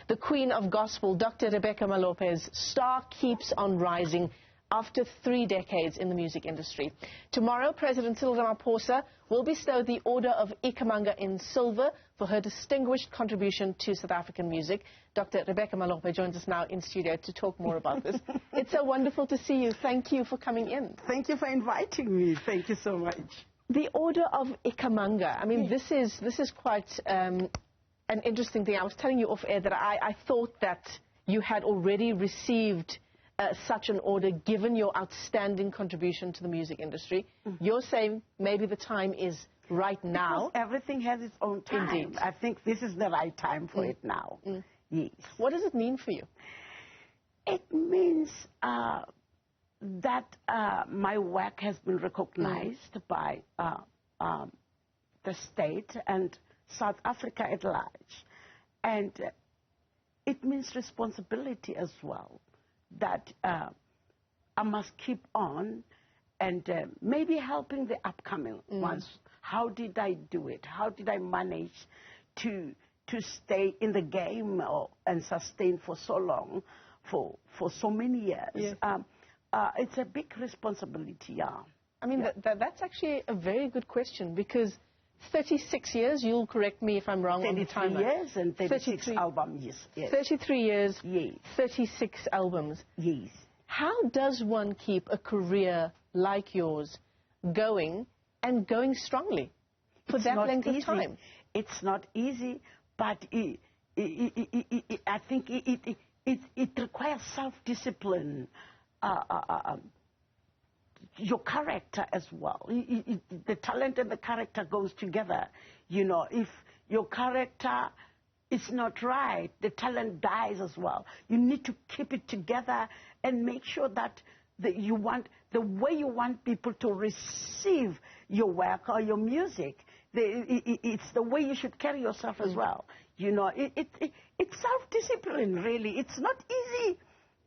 The Queen of Gospel, Dr. Rebecca Malope's star keeps on rising after 3 decades in the music industry. Tomorrow, President Cyril Ramaphosa will bestow the Order of Ikhamanga in silver for her distinguished contribution to South African music. Dr. Rebecca Malope joins us now in studio to talk more about this. It's so wonderful to see you. Thank you for coming in. Thank you for inviting me. Thank you so much. The Order of Ikhamanga, I mean, this is quite an interesting thing. I was telling you off air that I thought that you had already received such an order given your outstanding contribution to the music industry. You're saying maybe the time is right now. Because everything has its own time. Indeed. I think this is the right time for it now. Yes. What does it mean for you? It means that my work has been recognized by the state and South Africa at large. And it means responsibility as well, that I must keep on and maybe helping the upcoming ones. How did I do it? How did I manage to stay in the game and sustain for so long, for so many years? Yes. It's a big responsibility, yeah. I mean, that's actually a very good question, because 36 years, you'll correct me if I'm wrong on the timeline. 33 years and 36 albums, yes. 33 years, yes. 36 albums. Yes. How does one keep a career like yours going and going strongly for that length of time? It's not easy, but I think it requires self-discipline. Your character as well. The talent and the character goes together. You know, if your character is not right, the talent dies as well. You need to keep it together and make sure that the way you want people to receive your work or your music, it's the way you should carry yourself as well. You know, it's self-discipline, really. It's not easy.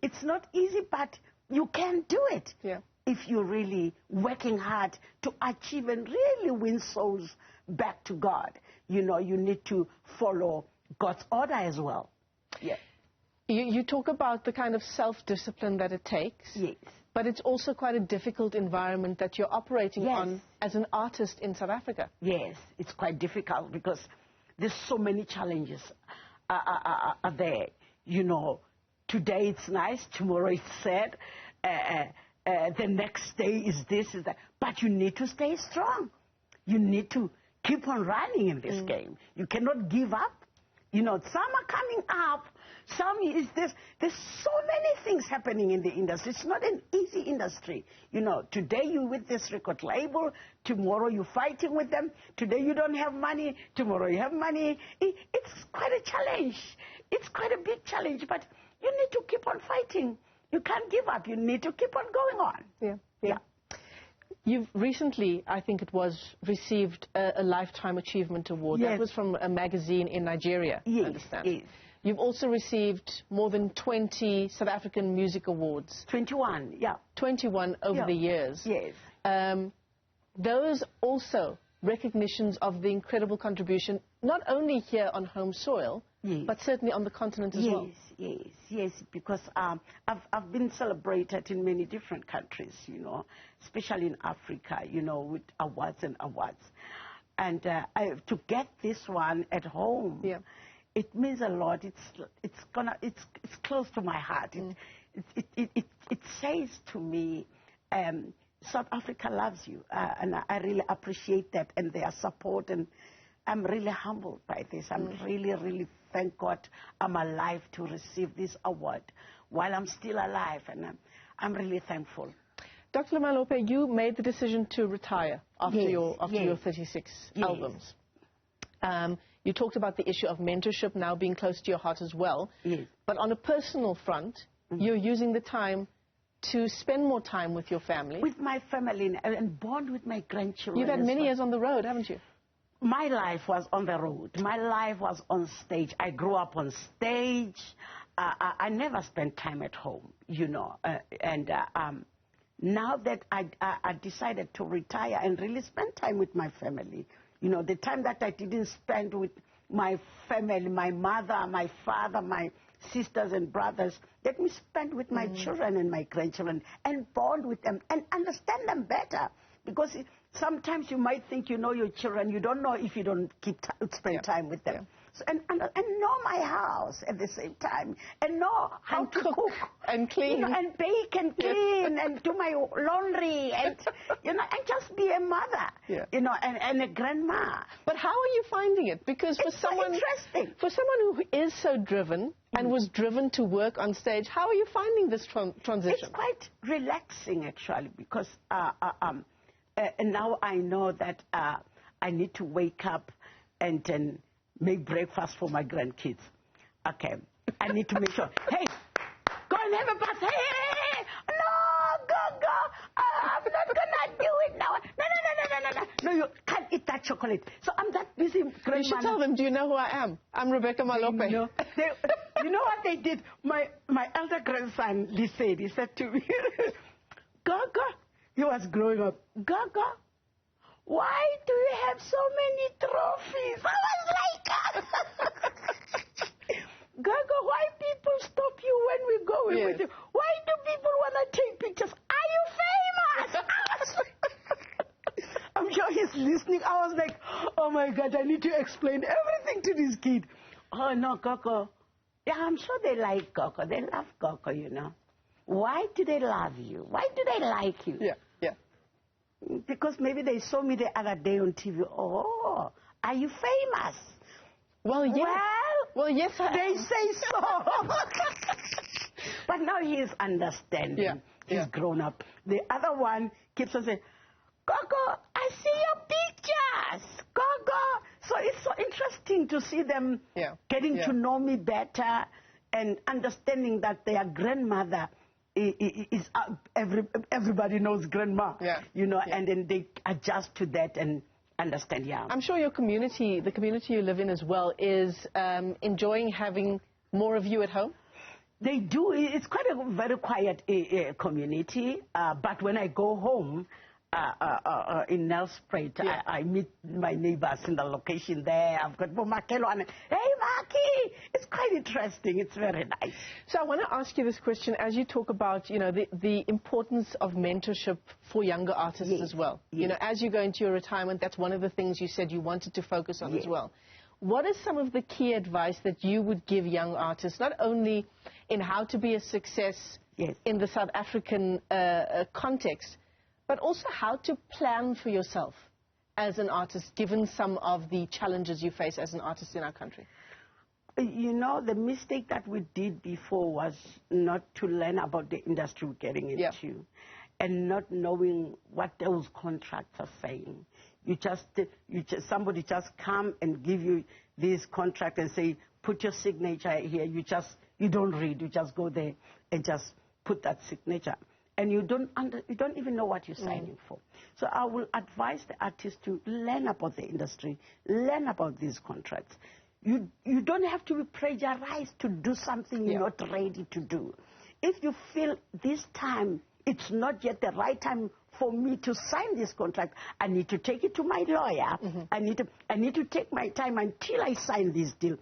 It's not easy, but you can do it. Yeah. If you're really working hard to achieve and really win souls back to God. You know, you need to follow God's order as well. Yeah. You talk about the kind of self-discipline that it takes. Yes. But it's also quite a difficult environment that you're operating on as an artist in South Africa. Yes, it's quite difficult because there's so many challenges are there. You know, today it's nice, tomorrow it's sad. The next day is this, is that. But you need to stay strong. You need to keep on running in this game. You cannot give up. You know, some are coming up. Some is this. There's so many things happening in the industry. It's not an easy industry. You know, today you're with this record label. Tomorrow you're fighting with them. Today you don't have money. Tomorrow you have money. It's quite a challenge. It's quite a big challenge. But you need to keep on fighting. You can't give up. You need to keep on going on. Yeah. You've recently, I think it was, received a Lifetime Achievement Award. Yes. That was from a magazine in Nigeria, I understand. Yes. You've also received more than 20 South African Music Awards. 21, yeah. 21 over the years. Yes. Those also recognitions of the incredible contribution, not only here on home soil, but certainly on the continent as well. Yes, because I've been celebrated in many different countries, you know, especially in Africa, you know, with awards and awards. And to get this one at home, it means a lot. It's close to my heart. It says to me, South Africa loves you, and I really appreciate that and their support, and I'm really humbled by this. I'm really thank God I'm alive to receive this award while I'm still alive, and I'm really thankful. Dr. Malope, you made the decision to retire after your 36 albums. You talked about the issue of mentorship now being close to your heart as well. Yes. But on a personal front, you're using the time to spend more time with your family. With my family and bond with my grandchildren. You've had many years on the road, haven't you? My life was on the road. My life was on stage. I grew up on stage. I never spent time at home, you know. Now that I decided to retire and really spend time with my family, you know, the time that I didn't spend with my family, my mother, my father, my sisters and brothers. Let me spend with my children and my grandchildren and bond with them and understand them better. Because sometimes you might think you know your children. You don't know if you don't spend time with them. So, and know my house at the same time, and know how to cook and clean, and bake and clean and do my laundry and and just be a mother, and a grandma. But how are you finding it? Because for someone who is so driven and was driven to work on stage, how are you finding this transition? It's quite relaxing actually, because now I know that I need to wake up and make breakfast for my grandkids. Okay, I need to make sure. Hey, go and have a bath. Hey, no, go. I'm not gonna do it now. No, you can't eat that chocolate. So I'm that busy. You should tell them. Do you know who I am? I'm Rebecca Malope. You know what they did? My elder grandson, he said to me, Gaga, he was growing up. Gaga, why do you have so many trophies? I was like, Gaga, why people stop you when we're going with you? Why do people want to take pictures? Are you famous? I'm sure he's listening. I was like, oh my God, I need to explain everything to this kid. Oh no, Gaga. Yeah, I'm sure they like Gaga. They love Gaga, Why do they love you? Why do they like you? Yeah. Because maybe they saw me the other day on TV. Oh, are you famous? Well, yes. Well, yes, they say so. But now he is understanding. Yeah. He's grown up. The other one keeps on saying, Gogo, I see your pictures. Gogo. So it's so interesting to see them getting to know me better and understanding that their grandmother is everybody knows grandma, and then they adjust to that and understand. I'm sure your community, the community you live in as well, is enjoying having more of you at home. They do. It's quite a very quiet community, but when I go home in Nelspruit, I meet my neighbors in the location there. I've got Bomakelo and hey Maki, it's quite interesting. It's very nice. So I want to ask you this question as you talk about the importance of mentorship for younger artists as well. Yes. As you go into your retirement, that's one of the things you said you wanted to focus on as well. What is some of the key advice that you would give young artists, not only in how to be a success in the South African context, but also how to plan for yourself as an artist, given some of the challenges you face as an artist in our country? The mistake that we did before was not to learn about the industry we're getting into and not knowing what those contracts are saying. Somebody just come and give you this contract and say, put your signature here. You don't read. You just go there and just put that signature. And you don't even know what you're signing for. So I will advise the artist to learn about the industry, learn about these contracts. You don't have to be pressurized to do something you're not ready to do. If you feel this time it's not yet the right time for me to sign this contract, I need to take it to my lawyer. I need to take my time until I sign this deal.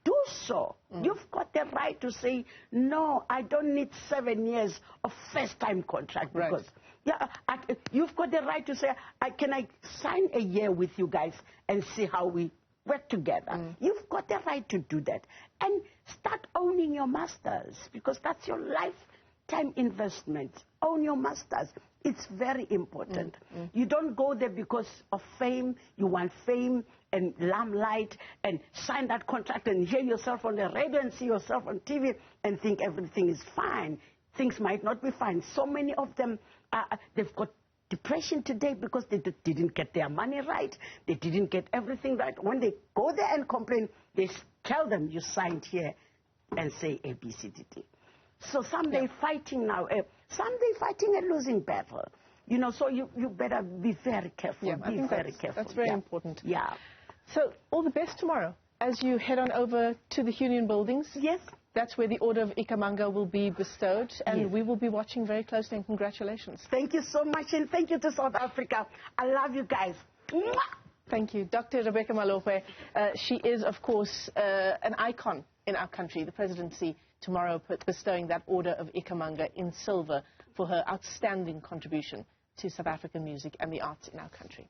Do so. You've got the right to say, no, I don't need 7 years of first-time contract. Because, you've got the right to say, can I sign a year with you guys and see how we work together? You've got the right to do that. And start owning your masters, because that's your lifetime investment. Own your masters. It's very important. You don't go there because of fame. You want fame and limelight and sign that contract and hear yourself on the radio and see yourself on TV and think everything is fine. Things might not be fine. So many of them, they've got depression today because they didn't get their money right. They didn't get everything right. When they go there and complain, they tell them you signed here and say A, B, C, D, D. So some they're fighting now. Some they're fighting a losing battle. So you better be very careful. Be very careful. That's very important. Yeah. So all the best tomorrow as you head on over to the Union Buildings. Yes. That's where the Order of Ikhamanga will be bestowed, and we will be watching very closely, and congratulations. Thank you so much, and thank you to South Africa. I love you guys. Mwah! Thank you. Dr. Rebecca Malope, she is, of course, an icon in our country. The presidency tomorrow bestowing that Order of Ikhamanga in silver for her outstanding contribution to South African music and the arts in our country.